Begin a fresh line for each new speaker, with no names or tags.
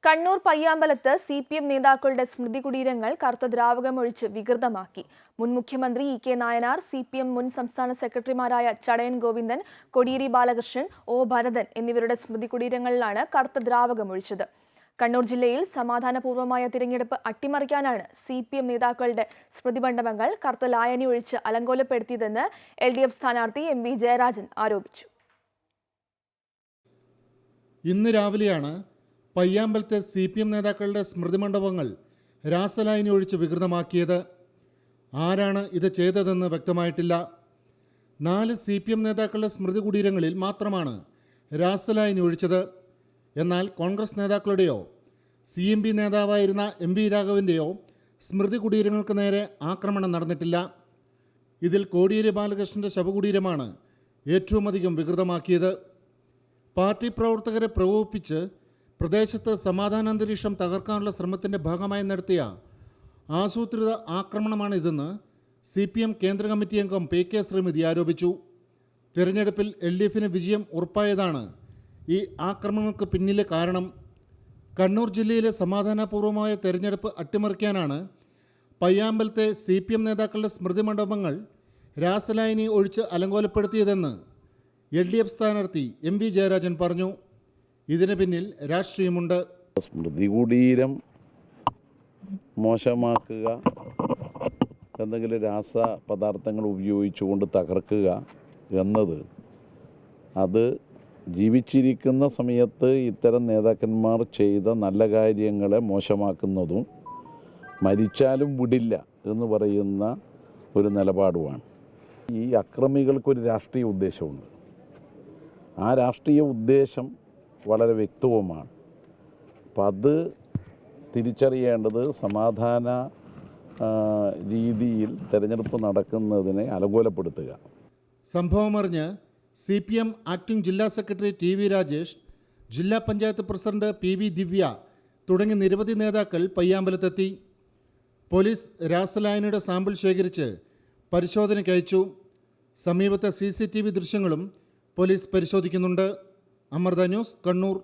Kannur പയ്യാമ്പലത്ത് CPM നേതാക്കളുടെ സ്മൃതി കുടീരങ്ങൾ കറുത്ത ദ്രാവകമൊഴിച്ച് വികൃതമാക്കി. മുൻ മുഖ്യമന്ത്രി E.K. നായനാർ, CPM മുൻ സംസ്ഥാന സെക്രട്ടറിമാരായ ചടയൻ ഗോവിന്ദൻ, കോടിയേരി ബാലകൃഷ്ണൻ, O. ഭരതൻ എന്നിവരുടെ സ്മൃതി കുടീരങ്ങളിലാണ് കറുത്ത ദ്രാവകമൊഴിച്ചത്. കണ്ണൂർ ജില്ലയിൽ സമാധാനപൂർവമായ തിരഞ്ഞെടുപ്പ് അട്ടിമറിക്കാനാണ് CPM നേതാക്കളുടെ സ്മൃതി മണ്ഡപങ്ങൾ കറുത്ത ലായനി ഒഴിച്ച് അലങ്കോലപ്പെടുത്തിയതെന്ന് LDF സ്ഥാനാർത്ഥി MV ജയരാജൻ ആരോപിച്ചു.
ഇന്ന് രാവിലെയാണ് പയ്യാമ്പലത്തെ CPM നേതാക്കളുടെ സ്മൃതി മണ്ഡപങ്ങൾ രാസലായനി ഒഴിച്ച് വികൃതമാക്കിയത്. ആരാണ് ഇത് ചെയ്തതെന്ന് വ്യക്തമായിട്ടില്ല. 4 CPM നേതാക്കളുടെ സ്മൃതി കുടീരങ്ങളിൽ മാത്രമാണ് രാസലായനി ഒഴിച്ചത്. എന്നാൽ കോൺഗ്രസ് നേതാക്കളുടെയോ CMP നേതാവായിരുന്ന MV രാഘവൻ്റെയോ സ്മൃതി കുടീരങ്ങൾക്ക് നേരെ ആക്രമണം നടന്നിട്ടില്ല. ഇതിൽ കോടിയേരി ബാലകൃഷ്ണൻ്റെ ശവകുടീരമാണ് ഏറ്റവും അധികം വികൃതമാക്കിയത്. പാർട്ടി പ്രവർത്തകരെ പ്രകോപിപ്പിച്ച് പ്രദേശത്ത് സമാധാനാന്തരീക്ഷം തകർക്കാനുള്ള ശ്രമത്തിൻ്റെ ഭാഗമായി നടത്തിയ ആസൂത്രിത ആക്രമണമാണിതെന്ന് CPM കേന്ദ്ര കമ്മിറ്റി അംഗം PK ശ്രീമതി ആരോപിച്ചു. തിരഞ്ഞെടുപ്പിൽ LDFന് വിജയം ഉറപ്പായതാണ് ഈ ആക്രമണങ്ങൾക്ക് പിന്നിലെ കാരണം. കണ്ണൂർ ജില്ലയിലെ സമാധാനപൂർവമായ തെരഞ്ഞെടുപ്പ് അട്ടിമറിക്കാനാണ് പയ്യാമ്പലത്തെ CPM നേതാക്കളുടെ സ്മൃതി മണ്ഡപങ്ങൾ രാസലായനി ഒഴിച്ച് അലങ്കോലപ്പെടുത്തിയതെന്ന് LDF സ്ഥാനാർത്ഥി MV ജയരാജൻ പറഞ്ഞു. ഇതിന് പിന്നിൽ രാഷ്ട്രീയമുണ്ട്.
സ്മൃതി കുടീരം മോശമാക്കുക, എന്തെങ്കിലും രാസപദാർത്ഥങ്ങൾ ഉപയോഗിച്ചുകൊണ്ട് തകർക്കുക എന്നത് അത് ജീവിച്ചിരിക്കുന്ന സമയത്ത് ഇത്തരം നേതാക്കന്മാർ ചെയ്ത നല്ല കാര്യങ്ങളെ മോശമാക്കുന്നതും മരിച്ചാലും വിടില്ല എന്ന് പറയുന്ന ഒരു നിലപാടുമാണ്. ഈ അക്രമികൾക്കൊരു രാഷ്ട്രീയ ഉദ്ദേശമുണ്ട്. ആ രാഷ്ട്രീയ ഉദ്ദേശം വളരെ വ്യക്തവുമാണ്. അപ്പം അത് തിരിച്ചറിയേണ്ടത് സമാധാന രീതിയിൽ തെരഞ്ഞെടുപ്പ് നടക്കുന്നതിനെ അലങ്കോലപ്പെടുത്തുക.
സംഭവമറിഞ്ഞ് CPM ആക്ടിംഗ് ജില്ലാ സെക്രട്ടറി TV രാജേഷ്, ജില്ലാ പഞ്ചായത്ത് പ്രസിഡന്റ് PV ദിവ്യ തുടങ്ങി നിരവധി നേതാക്കൾ പയ്യാമ്പലത്തെത്തി. പോലീസ് രാസലായനിയുടെ സാമ്പിൾ ശേഖരിച്ച് പരിശോധനയ്ക്കയച്ചു. സമീപത്തെ CCTV ദൃശ്യങ്ങളും പോലീസ് പരിശോധിക്കുന്നുണ്ട്. അമൃത ന്യൂസ്, കണ്ണൂർ.